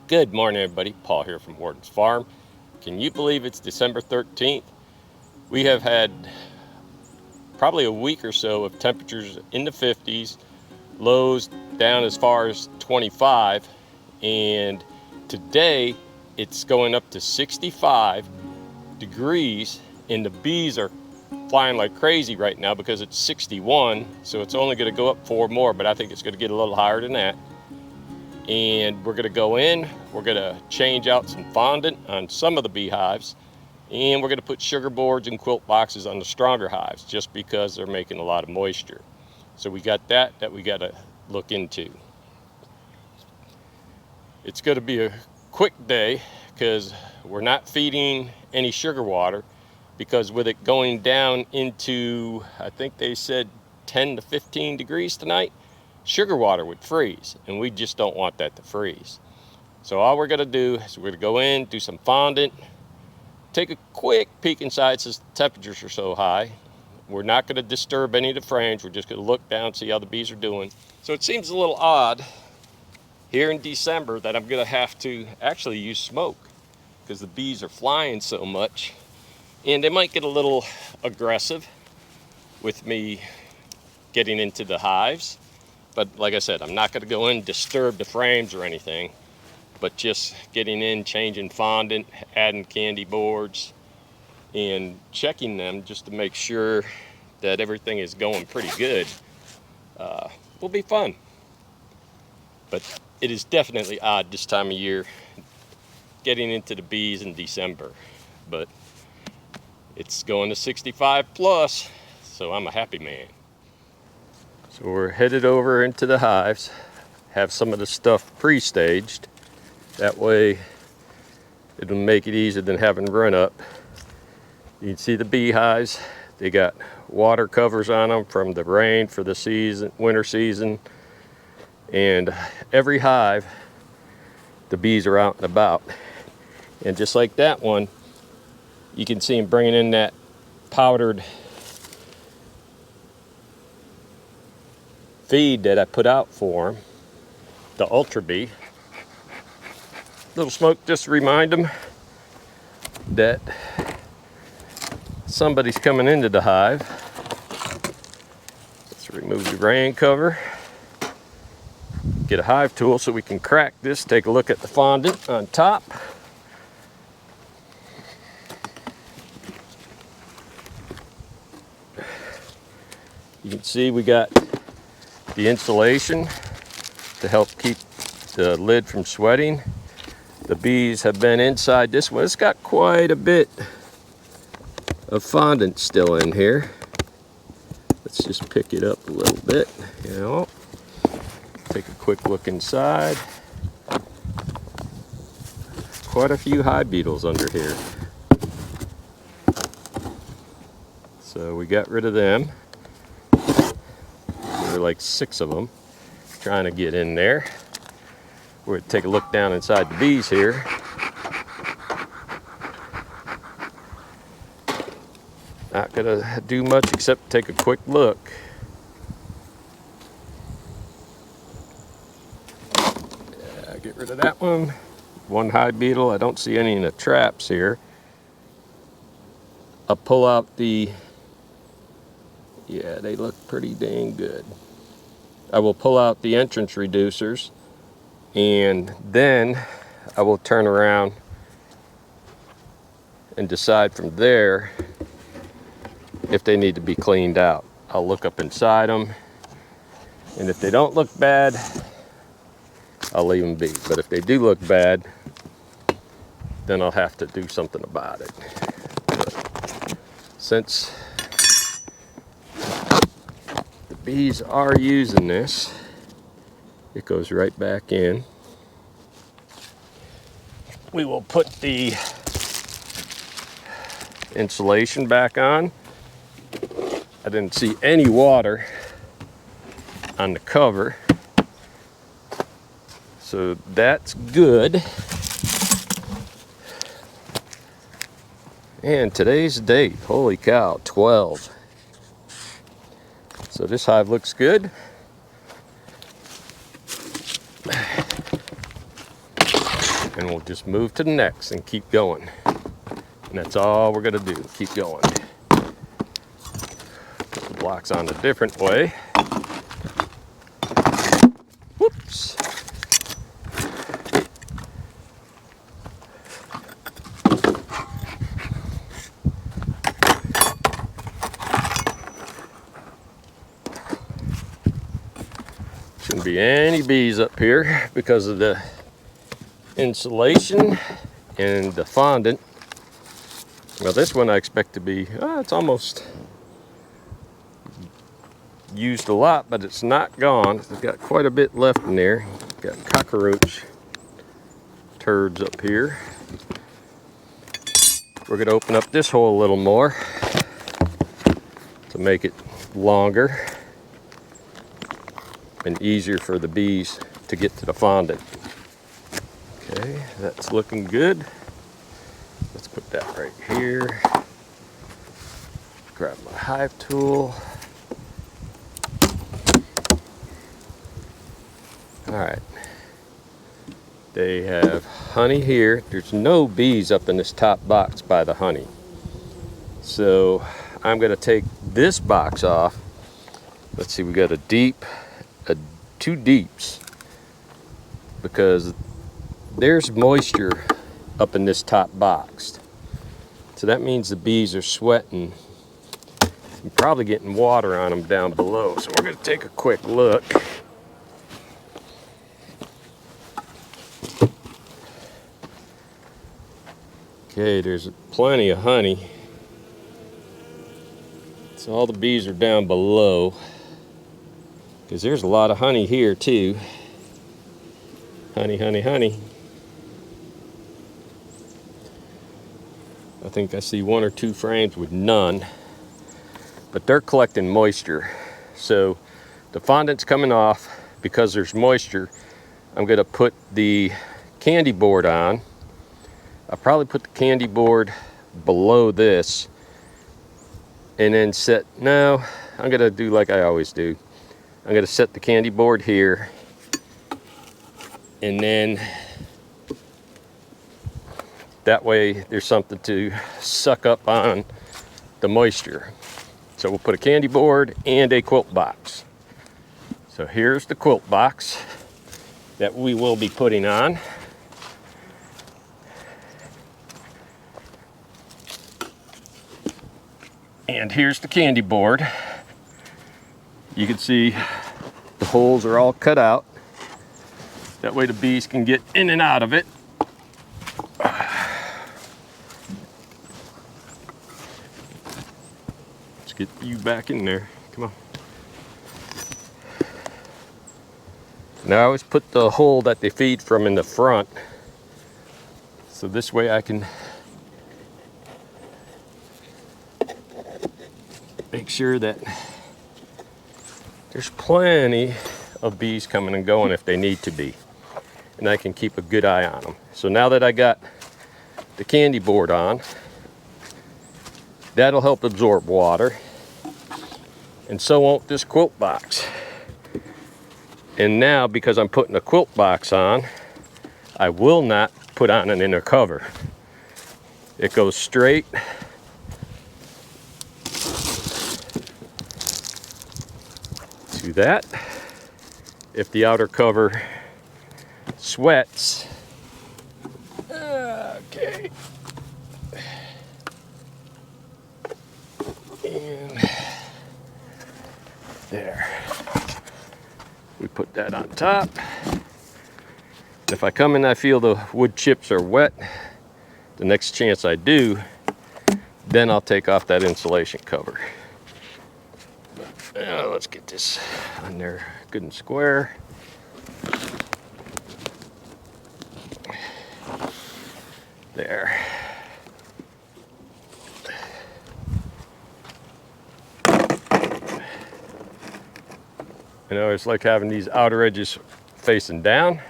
Good morning, everybody. Paul here from Warden's Farm. Can you believe it's December 13th? We have had probably a week or so of temperatures in the 50s, lows down as far as 25, and today it's going up to 65 degrees, and the bees are flying like crazy right now because it's 61, so it's only going to go up 4 more, but I think it's going to get a little higher than that. And we're going to go in, we're going to change out some fondant on some of the beehives, and we're going to put sugar boards and quilt boxes on the stronger hives just because they're making a lot of moisture. So we got that we got to look into. It's going to be a quick day because we're not feeding any sugar water, because with it going down into, I think they said 10 to 15 degrees tonight, sugar water would freeze, and we just don't want that to freeze. So all we're going to do is we're going to go in, do some fondant, take a quick peek inside since the temperatures are so high. We're not going to disturb any of the frames. We're just going to look down, see how the bees are doing. So it seems a little odd here in December that I'm going to have to actually use smoke because the bees are flying so much, and they might get a little aggressive with me getting into the hives. But like I said, I'm not going to go in and disturb the frames or anything, but just getting in, changing fondant, adding candy boards, and checking them just to make sure that everything is going pretty good will be fun. But it is definitely odd this time of year getting into the bees in December. But it's going to 65 plus, so I'm a happy man. So we're headed over into the hives, have some of the stuff pre-staged. That way it'll make it easier than having run up. You can see the beehives. They got water covers on them from the rain for the season, winter season. And every hive, the bees are out and about. And just like that one, you can see them bringing in that powdered feed that I put out for them, the Ultra Bee. Little smoke just to remind them that somebody's coming into the hive. Let's remove the rain cover. Get a hive tool so we can crack this. Take a look at the fondant on top. You can see we got the insulation to help keep the lid from sweating. The bees have been inside this one. It's got quite a bit of fondant still in here. Let's just pick it up a little bit, you know. Take a quick look inside. Quite a few hive beetles under here. So we got rid of them. There were like 6 of them trying to get in there. We're going to take a look down inside the bees here. Not going to do much except take a quick look. Yeah, get rid of that one. One hive beetle. I don't see any in the traps here. I'll pull out the... Yeah, they look pretty dang good. I will pull out the entrance reducers, and then I will turn around and decide from there if they need to be cleaned out. I'll look up inside them, and if they don't look bad, I'll leave them be. But if they do look bad, then I'll have to do something about it. But since the bees are using this, it goes right back in. We will put the insulation back on. I didn't see any water on the cover, so that's good. And today's date, holy cow, 12. So this hive looks good. and we'll just move to the next and keep going. And that's all we're gonna do, keep going. Put the blocks on a different way. Whoops. Shouldn't be any bees up here because of the insulation and the fondant. Well, this one I expect to be, it's almost used a lot, but it's not gone. It's got quite a bit left in there. Got cockroach turds up here. We're gonna open up this hole a little more to make it longer and easier for the bees to get to the fondant. Okay, that's looking good. Let's put that right here. Grab my hive tool. All right. They have honey here. There's no bees up in this top box by the honey. So I'm gonna take this box off. Let's see, we got two deeps, because there's moisture up in this top box. So that means the bees are sweating and probably getting water on them down below. So we're gonna take a quick look. Okay, there's plenty of honey. So all the bees are down below, because there's a lot of honey here too. Honey, honey, honey. I think I see 1 or 2 frames with none, but they're collecting moisture. So the fondant's coming off because there's moisture. I'm gonna put the candy board on. I'll probably put the candy board below this and then I'm gonna do like I always do. I'm gonna set the candy board here, and then that way there's something to suck up on the moisture. So we'll put a candy board and a quilt box. So here's the quilt box that we will be putting on. And here's the candy board. You can see the holes are all cut out. That way the bees can get in and out of it. Let's get you back in there. Come on. Now I always put the hole that they feed from in the front. So this way I can make sure that there's plenty of bees coming and going if they need to be, and I can keep a good eye on them. So now that I got the candy board on, that'll help absorb water, and so won't this quilt box. And now, because I'm putting a quilt box on, I will not put on an inner cover. It goes straight to that. If the outer cover sweats, okay, and there, we put that on top. If I come in and I feel the wood chips are wet, the next chance I do, then I'll take off that insulation cover. Let's get this on there good and square. There. I always like having these outer edges facing down.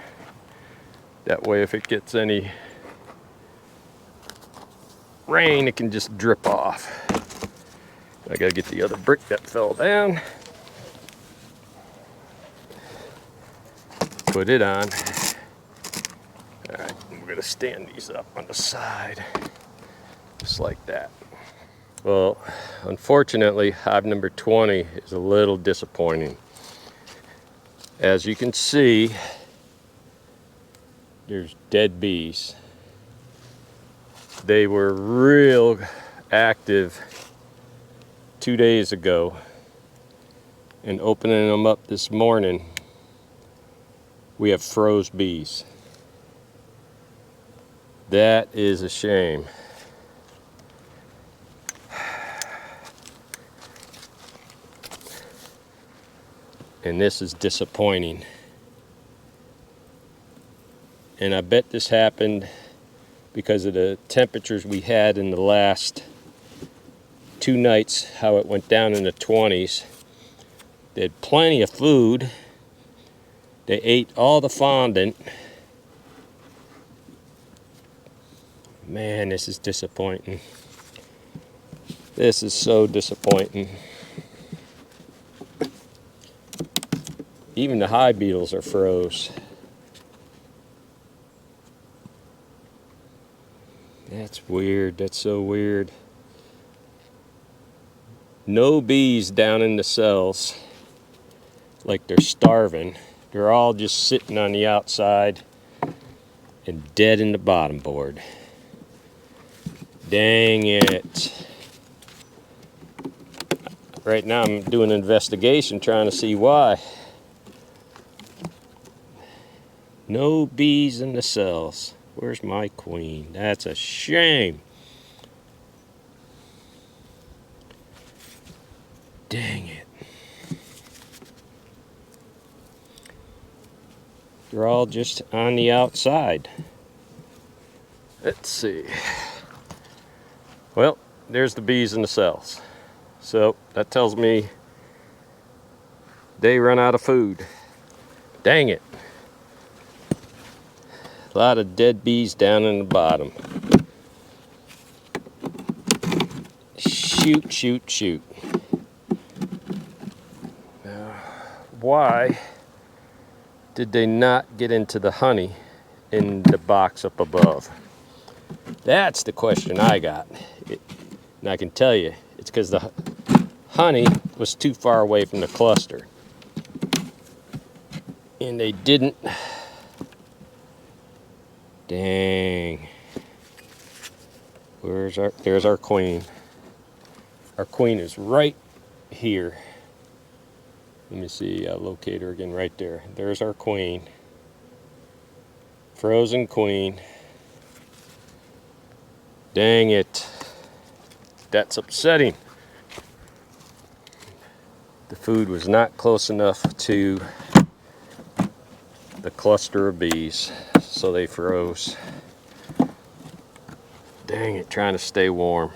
That way if it gets any rain, it can just drip off. I gotta get the other brick that fell down. Put it on. All right, we're gonna stand these up on the side, just like that. Well, unfortunately, hive number 20 is a little disappointing. As you can see, there's dead bees. They were real active 2 days ago, and opening them up this morning, we have froze bees. That is a shame. And this is disappointing. And I bet this happened because of the temperatures we had in the last 2 nights, how it went down in the 20s. They had plenty of food. They ate all the fondant. Man, this is disappointing. This is so disappointing. Even the hive beetles are froze. That's weird. That's so weird. No bees down in the cells, like they're starving. They're all just sitting on the outside and dead in the bottom board. Dang it. Right now I'm doing an investigation trying to see why. No bees in the cells. Where's my queen? That's a shame. Dang it. They're all just on the outside. Let's see. Well, there's the bees in the cells. So that tells me they run out of food. Dang it. A lot of dead bees down in the bottom. Shoot, shoot, shoot. Now, why did they not get into the honey in the box up above? That's the question I got. And I can tell you, it's because the honey was too far away from the cluster. And they didn't. Dang. There's our queen. Our queen is right here. Let me see, I'll locate her again right there. There's our queen. Frozen queen. Dang it. That's upsetting. The food was not close enough to the cluster of bees, so they froze. Dang it, trying to stay warm.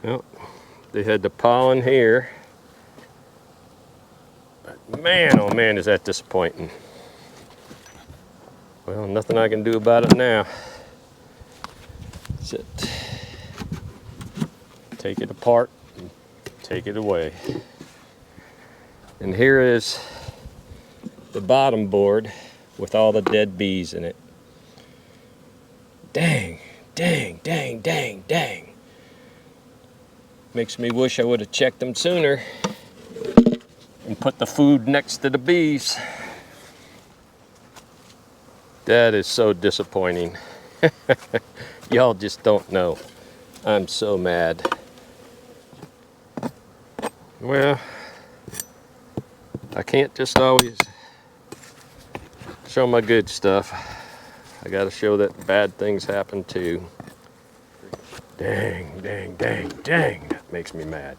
Well, they had the pollen here. But man, oh man, is that disappointing. Well, nothing I can do about it now. That's it. Take it apart and take it away. And here is the bottom board with all the dead bees in it. Dang, dang, dang, dang, dang. Makes me wish I would have checked them sooner and put the food next to the bees. That is so disappointing. Y'all just don't know. I'm so mad. Well, I can't just always show my good stuff. I gotta show that bad things happen too. Dang, dang, dang, dang. That makes me mad.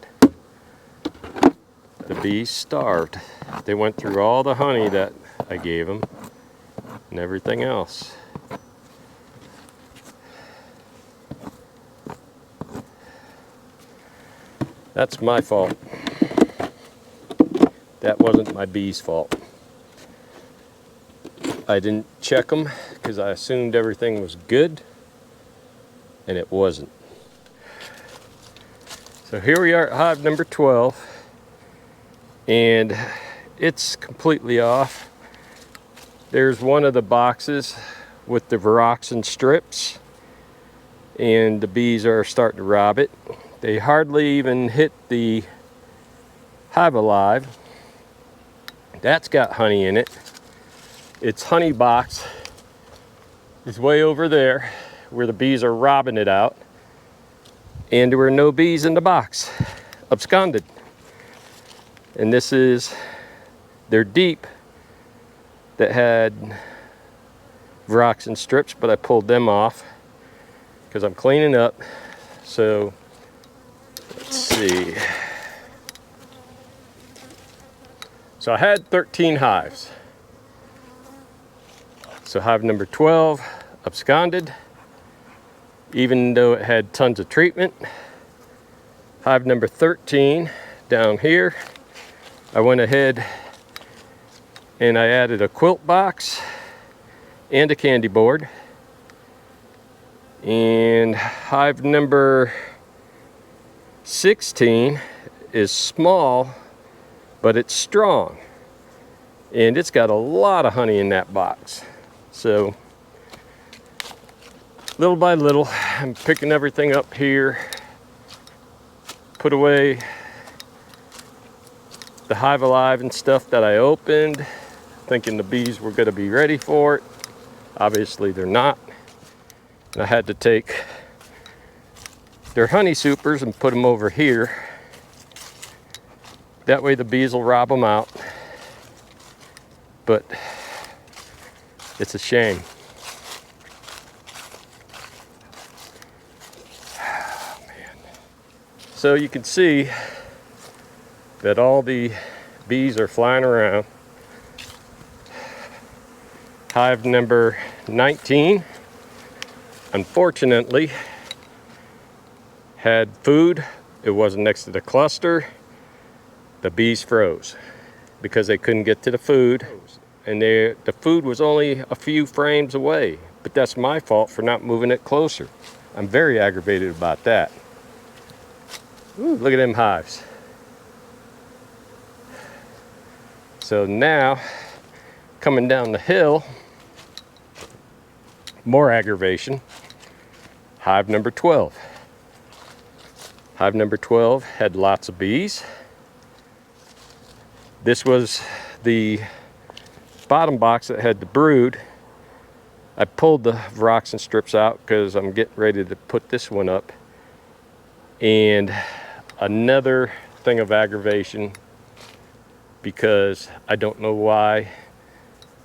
The bees starved. They went through all the honey that I gave them and everything else. That's my fault. That wasn't my bees' fault. I didn't check them because I assumed everything was good, and it wasn't. So here we are at hive number 12, and it's completely off. There's one of the boxes with the Viroxin strips, and the bees are starting to rob it. They hardly even hit the Hive Alive. That's got honey in it. Its honey box is way over there where the bees are robbing it out, and there were no bees in the box, absconded. And this is their deep that had Viroxin strips, but I pulled them off because I'm cleaning up. So let's see. So I had 13 hives. So hive number 12 absconded, even though it had tons of treatment. Hive number 13 down here, I went ahead and I added a quilt box and a candy board. And hive number 16 is small, but it's strong. And it's got a lot of honey in that box. So little by little, I'm picking everything up here, put away the Hive Alive and stuff that I opened, thinking the bees were going to be ready for it. Obviously they're not. And I had to take their honey supers and put them over here. That way the bees will rob them out. But it's a shame. Oh, man. So you can see that all the bees are flying around. Hive number 19, unfortunately, had food. It wasn't next to the cluster. The bees froze because they couldn't get to the food, and the food was only a few frames away. But that's my fault for not moving it closer. I'm very aggravated about that. Ooh, look at them hives. So now, coming down the hill, more aggravation. Hive number 12. Hive number 12 had lots of bees. This was the bottom box that had the brood. I pulled the Viroxin strips out because I'm getting ready to put this one up. And another thing of aggravation, because I don't know why,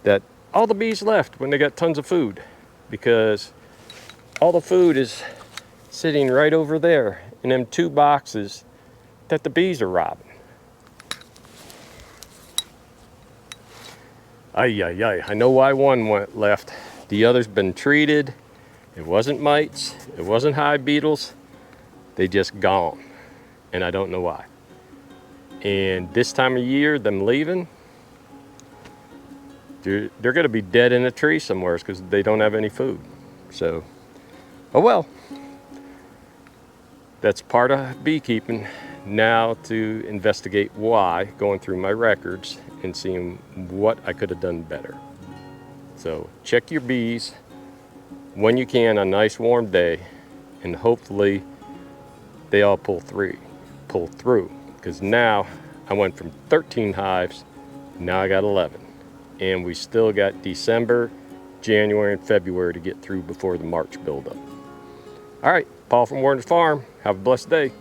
that all the bees left when they got tons of food, because all the food is sitting right over there in them two boxes that the bees are robbing. Ay, ay, ay. I know why one went left. The other's been treated. It wasn't mites. It wasn't hive beetles. They just gone. And I don't know why. And this time of year, them leaving, they're going to be dead in a tree somewhere because they don't have any food. So, oh well. That's part of beekeeping. Now to investigate why, going through my records and seeing what I could have done better. So check your bees when you can on a nice warm day, and hopefully they all pull through. Because now I went from 13 hives, now I got 11. And we still got December, January, and February to get through before the March buildup. All right, Paul from Warren's Farm. Have a blessed day.